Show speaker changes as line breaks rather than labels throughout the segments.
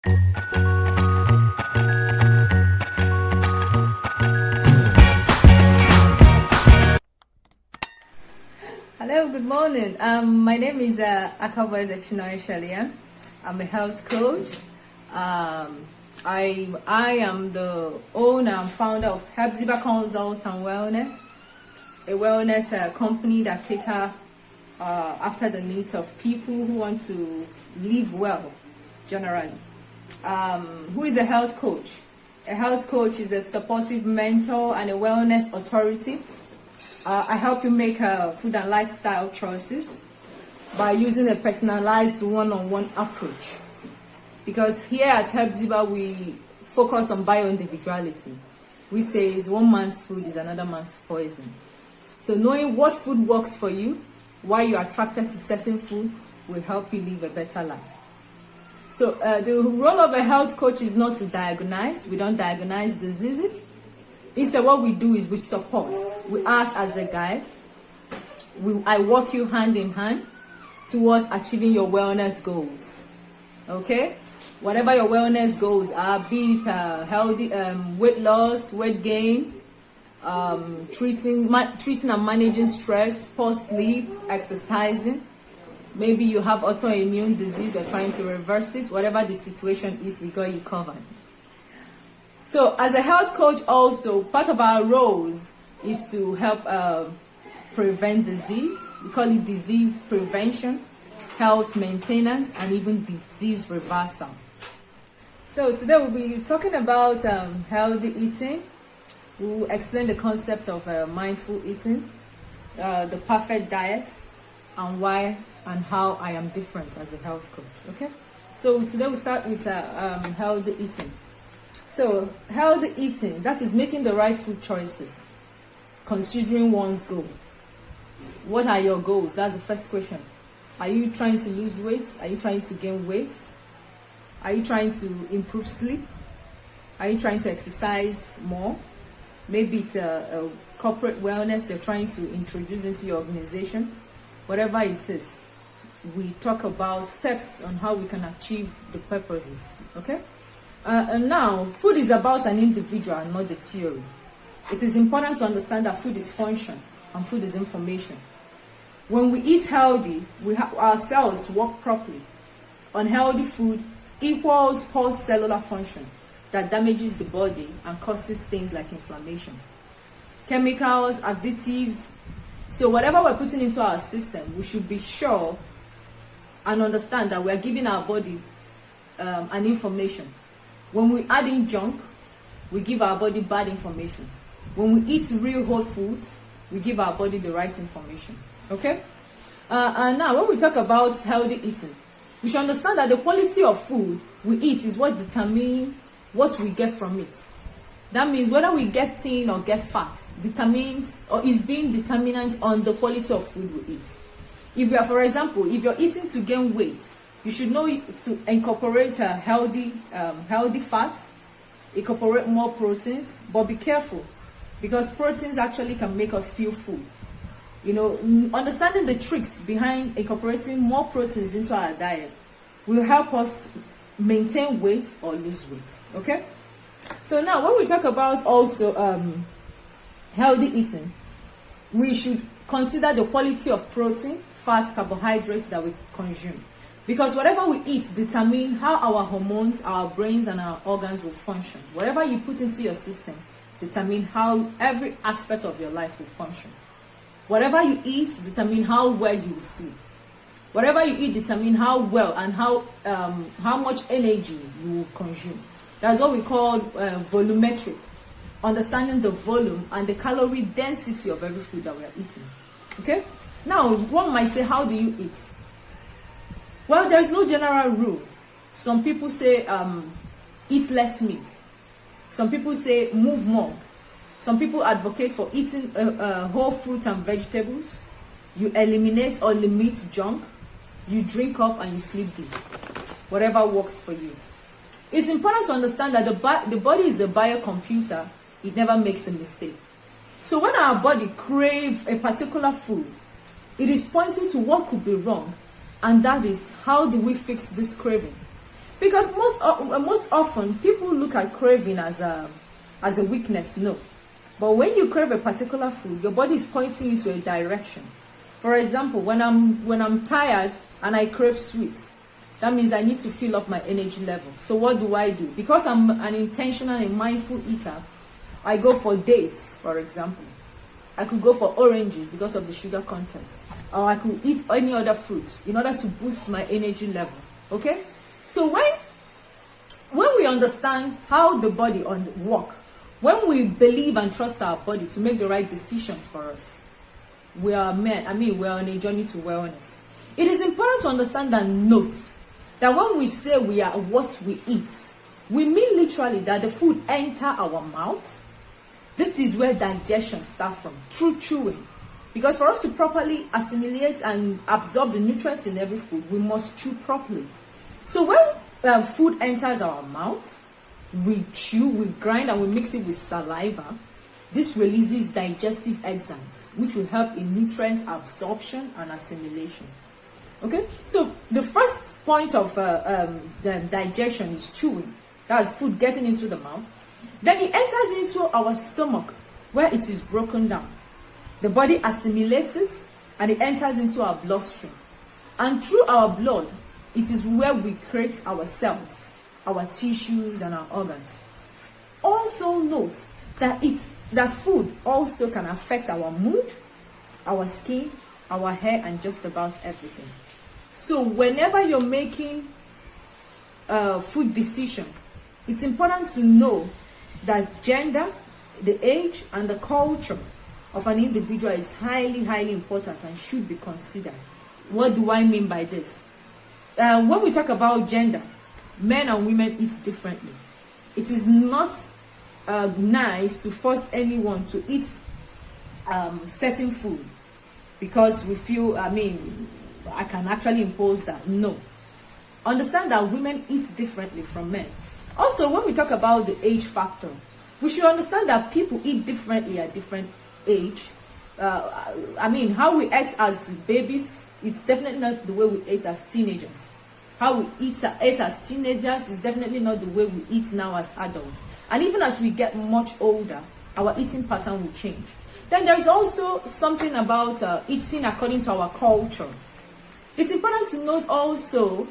Hello, good morning. My name is Shirley-Ann. I'm a health coach. I am the owner and founder of Hepzibah Consult and Wellness, a wellness company that caters after the needs of people who want to live well, generally. Who is a health coach? A health coach is a supportive mentor and a wellness authority. I help you make food and lifestyle choices by using a personalized one-on-one approach. Because here at Hepzibah, we focus on bio-individuality. We say one man's food is another man's poison. So knowing what food works for you, why you're attracted to certain food, will help you live a better life. So the role of a health coach is not to diagnose. We don't diagnose diseases. Instead, what we do is we support. We act as a guide. I walk you hand in hand towards achieving your wellness goals. Okay? Whatever your wellness goals are, be it healthy weight loss, weight gain, treating and managing stress, poor sleep, exercising. Maybe you have autoimmune disease, you're trying to reverse it. Whatever the situation is, we got you covered. So as a health coach also, part of our roles is to help prevent disease. We call it disease prevention, health maintenance, and even disease reversal. So today we'll be talking about healthy eating. We'll explain the concept of mindful eating, the perfect diet, and why and how I am different as a health coach. Okay? So today we'll start with healthy eating. So, healthy eating, that is making the right food choices, considering one's goal. What are your goals? That's the first question. Are you trying to lose weight? Are you trying to gain weight? Are you trying to improve sleep? Are you trying to exercise more? Maybe it's a corporate wellness you're trying to introduce into your organization. Whatever it is, we talk about steps on how we can achieve the purposes. Okay? And now, food is about an individual, not the theory. It is important to understand that food is function and food is information. When we eat healthy, our cells work properly. Unhealthy food equals poor cellular function that damages the body and causes things like inflammation. Chemicals, additives. So whatever we're putting into our system, we should be sure and understand that we're giving our body an information. When we add in junk, we give our body bad information. When we eat real whole foods, we give our body the right information. Okay? And now, when we talk about healthy eating, we should understand that the quality of food we eat is what determines what we get from it. That means whether we get thin or get fat determines or is being determinant on the quality of food we eat. If you are, for example, if you're eating to gain weight, you should know to incorporate healthy fats, incorporate more proteins, but be careful because proteins actually can make us feel full. You know, understanding the tricks behind incorporating more proteins into our diet will help us maintain weight or lose weight. Okay? So now, when we talk about also healthy eating, we should consider the quality of protein, fat, carbohydrates that we consume. Because whatever we eat determines how our hormones, our brains, and our organs will function. Whatever you put into your system determines how every aspect of your life will function. Whatever you eat determines how well you will sleep. Whatever you eat determines how well and how much energy you will consume. That's what we call volumetric. Understanding the volume and the calorie density of every food that we are eating. Okay? Now, one might say, how do you eat? Well, there's no general rule. Some people say eat less meat. Some people say move more. Some people advocate for eating whole fruits and vegetables. You eliminate or limit junk. You drink up and you sleep deep. Whatever works for you. It's important to understand that the body is a biocomputer. It never makes a mistake. So when our body craves a particular food, it is pointing to what could be wrong. And that is, how do we fix this craving? Because most often people look at craving as a weakness. No, but when you crave a particular food, your body is pointing you to a direction. For example, when I'm tired and I crave sweets, that means I need to fill up my energy level. So what do? Because I'm an intentional and mindful eater, I go for dates, for example. I could go for oranges because of the sugar content, or I could eat any other fruit in order to boost my energy level. Okay? So when we understand how the body works, when we believe and trust our body to make the right decisions for us, we are on a journey to wellness. It is important to understand and note that when we say we are what we eat, we mean literally that the food enter our mouth. This is where digestion starts from, through chewing. Because for us to properly assimilate and absorb the nutrients in every food, we must chew properly. So when food enters our mouth, we chew, we grind, and we mix it with saliva. This releases digestive enzymes, which will help in nutrient absorption and assimilation. Okay, so the first point of the digestion is chewing. That's food getting into the mouth. Then it enters into our stomach, where it is broken down. The body assimilates it, and it enters into our bloodstream. And through our blood, it is where we create our cells, our tissues, and our organs. Also note that food also can affect our mood, our skin, our hair, and just about everything. So whenever you're making a food decision, it's important to know that gender, the age, and the culture of an individual is highly, highly important and should be considered. What do I mean by this? When we talk about gender, men and women eat differently. It is not nice to force anyone to eat certain food because we feel, I can actually impose that. No. Understand that women eat differently from men. Also, when we talk about the age factor, we should understand that people eat differently at different age. How we eat as babies, it's definitely not the way we eat as teenagers. How we eat as teenagers is definitely not the way we eat now as adults. And even as we get much older, our eating pattern will change. Then there is also something about eating according to our culture. It's important to note also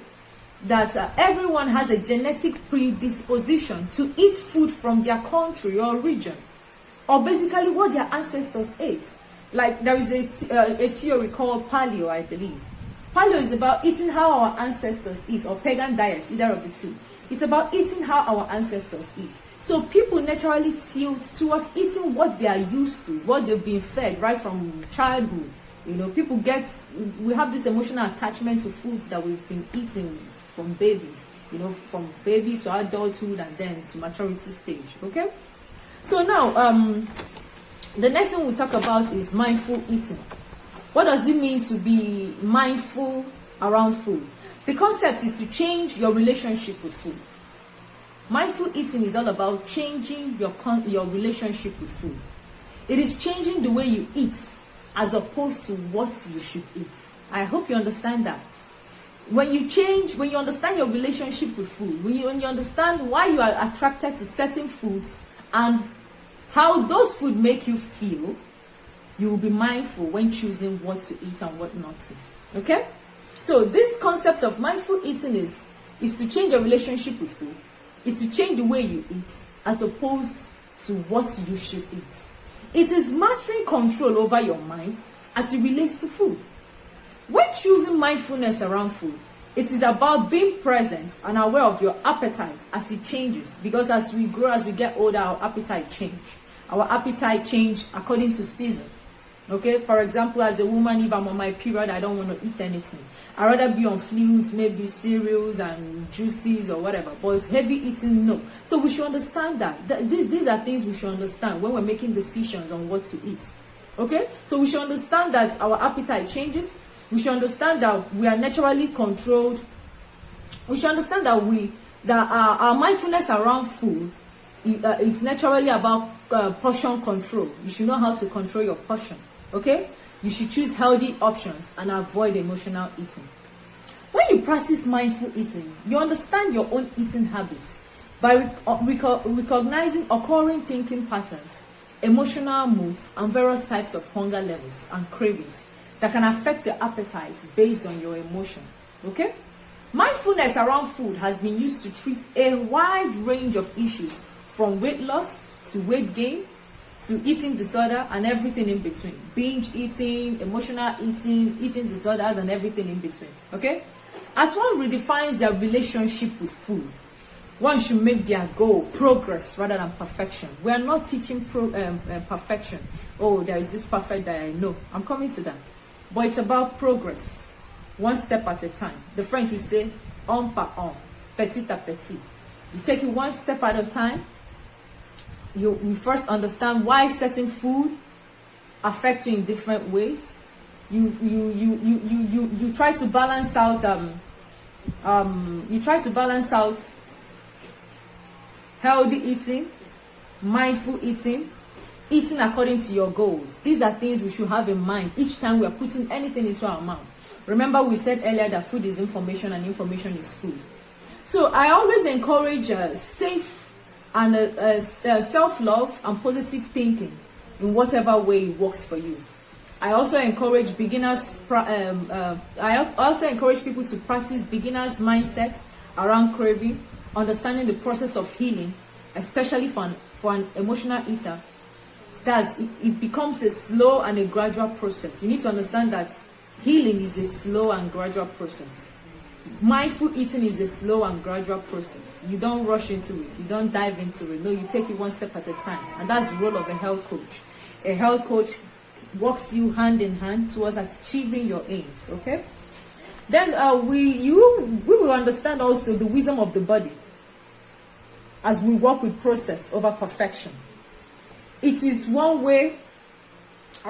that everyone has a genetic predisposition to eat food from their country or region, or basically what their ancestors ate. Like there is a theory called paleo, I believe. Paleo is about eating how our ancestors eat, or pagan diet, either of the two. It's about eating how our ancestors eat. So people naturally tilt towards eating what they are used to, what they've been fed right from childhood. We have this emotional attachment to foods that we've been eating from babies, from babies to adulthood and then to maturity stage. Okay, so now the next thing we'll talk about is mindful eating. What does it mean to be mindful around food? The concept is to change your relationship with food. Mindful eating is all about changing your relationship with food. It is changing the way you eat as opposed to what you should eat. I hope you understand that. When you understand your relationship with food, when you understand why you are attracted to certain foods and how those food make you feel, you will be mindful when choosing what to eat and what not to. Okay? So this concept of mindful eating is to change your relationship with food, is to change the way you eat as opposed to what you should eat. It is mastering control over your mind as it relates to food. When choosing mindfulness around food, it is about being present and aware of your appetite as it changes. Because as we grow, as we get older, our appetite change. Our appetite change according to season. Okay, for example, as a woman, if I'm on my period, I don't want to eat anything. I'd rather be on fluids, maybe cereals and juices or whatever. But heavy eating, no. So we should understand that. These are things we should understand when we're making decisions on what to eat. Okay, so we should understand that our appetite changes. We should understand that we are naturally controlled. We should understand that our mindfulness around food, it's naturally about portion control. You should know how to control your portion. Okay? You should choose healthy options and avoid emotional eating. When you practice mindful eating, you understand your own eating habits by recognizing occurring thinking patterns, emotional moods, and various types of hunger levels and cravings that can affect your appetite based on your emotion. Okay? Mindfulness around food has been used to treat a wide range of issues, from weight loss to weight gain to eating disorder and everything in between. Binge eating, emotional eating, eating disorders, and everything in between. Okay? As one redefines their relationship with food, one should make their goal progress rather than perfection. We are not teaching perfection. Oh, there is this perfect that I know. I'm coming to that. But it's about progress, one step at a time. The French will say, un pas un, petit à petit. You take it one step at a time. You first understand why certain food affects you in different ways. You try to balance out healthy eating, mindful eating, eating according to your goals. These are things we should have in mind each time we are putting anything into our mouth. Remember, we said earlier that food is information and information is food. So I always encourage safe and self-love and positive thinking in whatever way it works for you. I also encourage I also encourage people to practice beginners mindset around craving, understanding the process of healing, especially for an emotional eater. It becomes a slow and a gradual process. You need to understand that healing is a slow and gradual process. Mindful eating is a slow and gradual process. You don't rush into it. You don't dive into it. No, you take it one step at a time. And that's the role of a health coach. A health coach walks you hand in hand towards achieving your aims. Okay? Then we will understand also the wisdom of the body as we work with process over perfection. It is one way.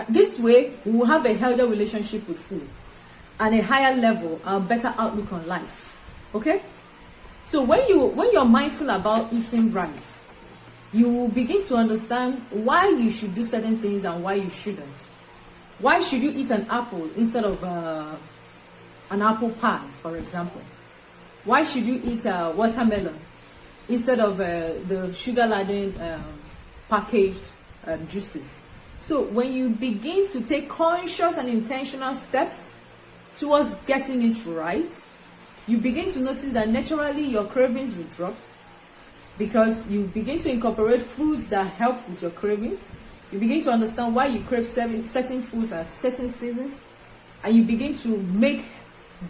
This way, we will have a healthier relationship with food and a higher level and better outlook on life. Okay? So when you're mindful about eating right, you will begin to understand why you should do certain things and why you shouldn't. Why should you eat an apple instead of an apple pie, for example? Why should you eat a watermelon instead of the sugar-laden packaged juices? So when you begin to take conscious and intentional steps towards getting it right, you begin to notice that naturally your cravings will drop, because you begin to incorporate foods that help with your cravings. You begin to understand why you crave certain foods at certain seasons, and you begin to make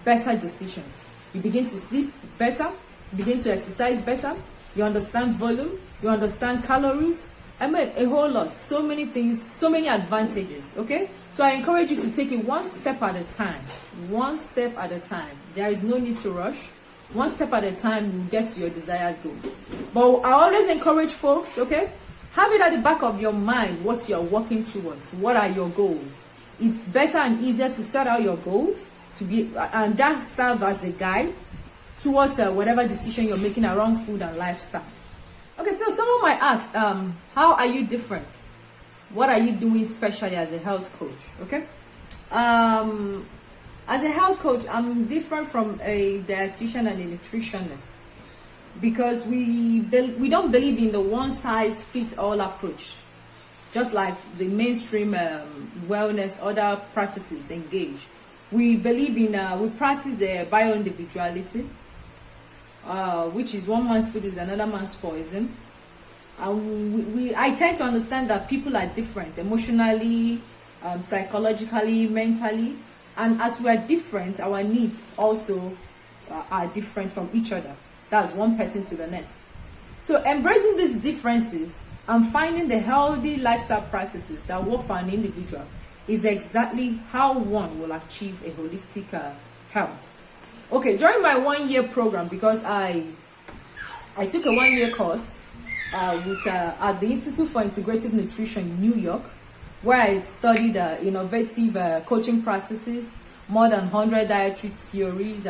better decisions. You begin to sleep better, you begin to exercise better, you understand volume, you understand calories. I mean, a whole lot, so many things, so many advantages. Okay, so I encourage you to take it one step at a time. One step at a time. There is no need to rush. One step at a time, you get to your desired goal. But I always encourage folks, okay, have it at the back of your mind what you're working towards. What are your goals? It's better and easier to set out your goals and that serve as a guide towards whatever decision you're making around food and lifestyle. Okay, so someone might ask, how are you different? What are you doing specially as a health coach? Okay, as a health coach, I'm different from a dietitian and a nutritionist, because we don't believe in the one-size-fits-all approach, just like the mainstream wellness other practices engage. We believe in we practice bio-individuality, which is one man's food is another man's poison. I tend to understand that people are different emotionally, psychologically, mentally, and as we are different, our needs also are different from each other. That's one person to the next. So embracing these differences and finding the healthy lifestyle practices that work for an individual is exactly how one will achieve a holistic health. Okay, during my 1-year program, because I took a 1-year course at the Institute for Integrative Nutrition in New York, where I studied innovative coaching practices, more than 100 dietary theories,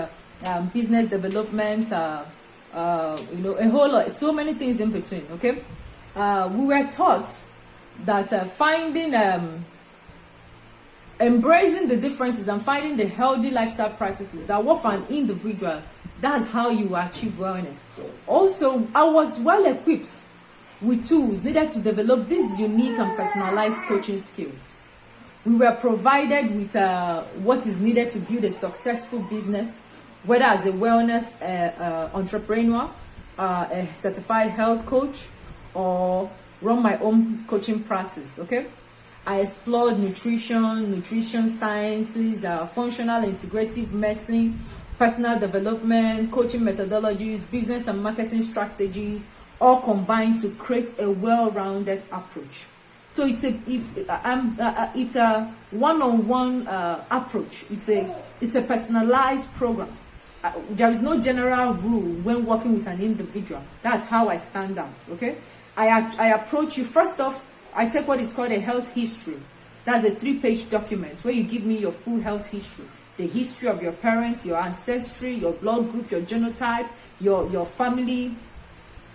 business development, a whole lot, so many things in between. Okay, we were taught that finding embracing the differences and finding the healthy lifestyle practices that work for an individual. That's how you achieve wellness. Also, I was well equipped with tools needed to develop these unique and personalized coaching skills. We were provided with what is needed to build a successful business, whether as a wellness entrepreneur, a certified health coach, or run my own coaching practice. Okay, I explored nutrition sciences, functional integrative medicine, personal development, coaching methodologies, business and marketing strategies, all combined to create a well-rounded approach. So it's a one-on-one approach. It's a personalized program. There is no general rule when working with an individual. That's how I stand out. Okay, I approach you first off. I take what is called a health history. That's a 3-page document where you give me your full health history, the history of your parents, your ancestry, your blood group, your genotype, your family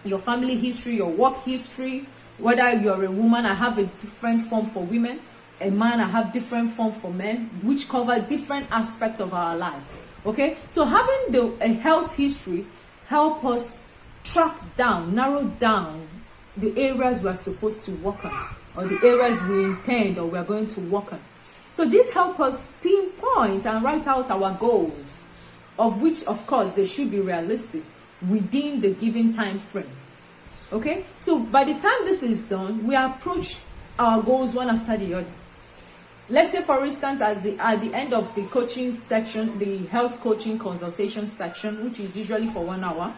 history, your work history. Whether you're a woman, I have a different form for women. A man, I have different form for men, which cover different aspects of our lives. Okay, so having a health history help us narrow down the areas we are supposed to work on, or the areas we intend or we are going to work on. So this help us pinpoint and write out our goals, of which, of course, they should be realistic within the given time frame. Okay, so by the time this is done, we approach our goals one after the other. Let's say, for instance, at the end of the coaching section, the health coaching consultation section, which is usually for 1 hour,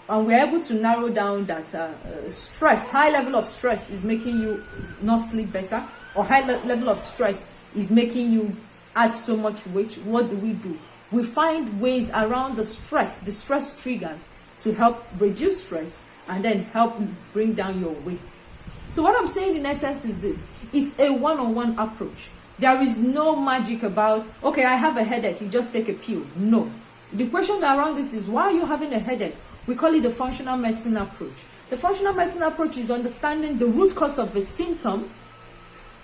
and we're able to narrow down that high level of stress is making you not sleep better, or high level of stress is making you add so much weight. What do? We find ways around the stress triggers to help reduce stress and then help bring down your weight. So what I'm saying in essence is this: it's a one-on-one approach. There is no magic about, okay, I have a headache, you just take a pill. No. The question around this is, why are you having a headache? We call it the functional medicine approach. The functional medicine approach is understanding the root cause of a symptom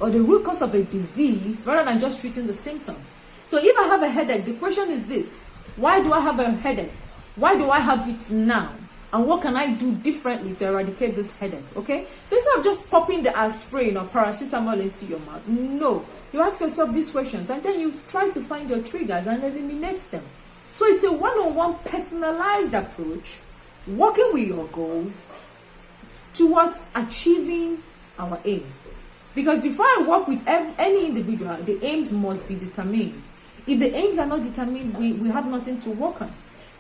or the root cause of a disease rather than just treating the symptoms. So if I have a headache, the question is this: why do I have a headache? Why do I have it now? And what can I do differently to eradicate this headache? Okay? So instead of just popping the aspirin or paracetamol into your mouth, no. You ask yourself these questions and then you try to find your triggers and eliminate them. So it's a one-on-one personalized approach, working with your goals towards achieving our aim. Because before I work with any individual, the aims must be determined. If the aims are not determined, we have nothing to work on.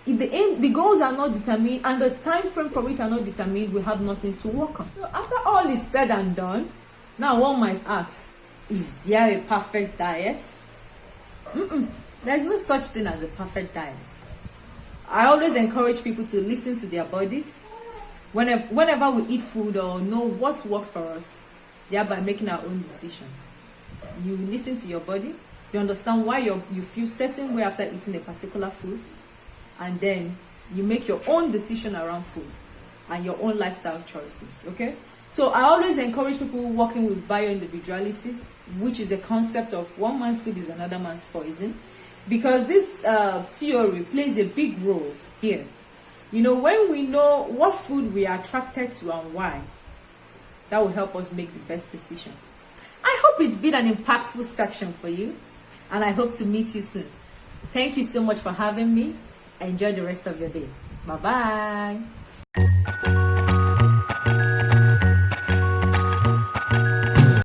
If the goals are not determined and the time frame for it are not determined, we have nothing to work on. So after all is said and done, now one might ask, is there a perfect diet? There's no such thing as a perfect diet. I always encourage people to listen to their bodies. Whenever we eat food or know what works for us, thereby making our own decisions. You listen to your body, you understand why you feel certain way after eating a particular food, and then you make your own decision around food and your own lifestyle choices. Okay, so I always encourage people working with bio-individuality, which is a concept of one man's food is another man's poison, because this theory plays a big role here. You know, when we know what food we are attracted to and why, that will help us make the best decision. I hope it's been an impactful section for you, and I hope to meet you soon. Thank you so much for having me. Enjoy the rest of your day. Bye-bye.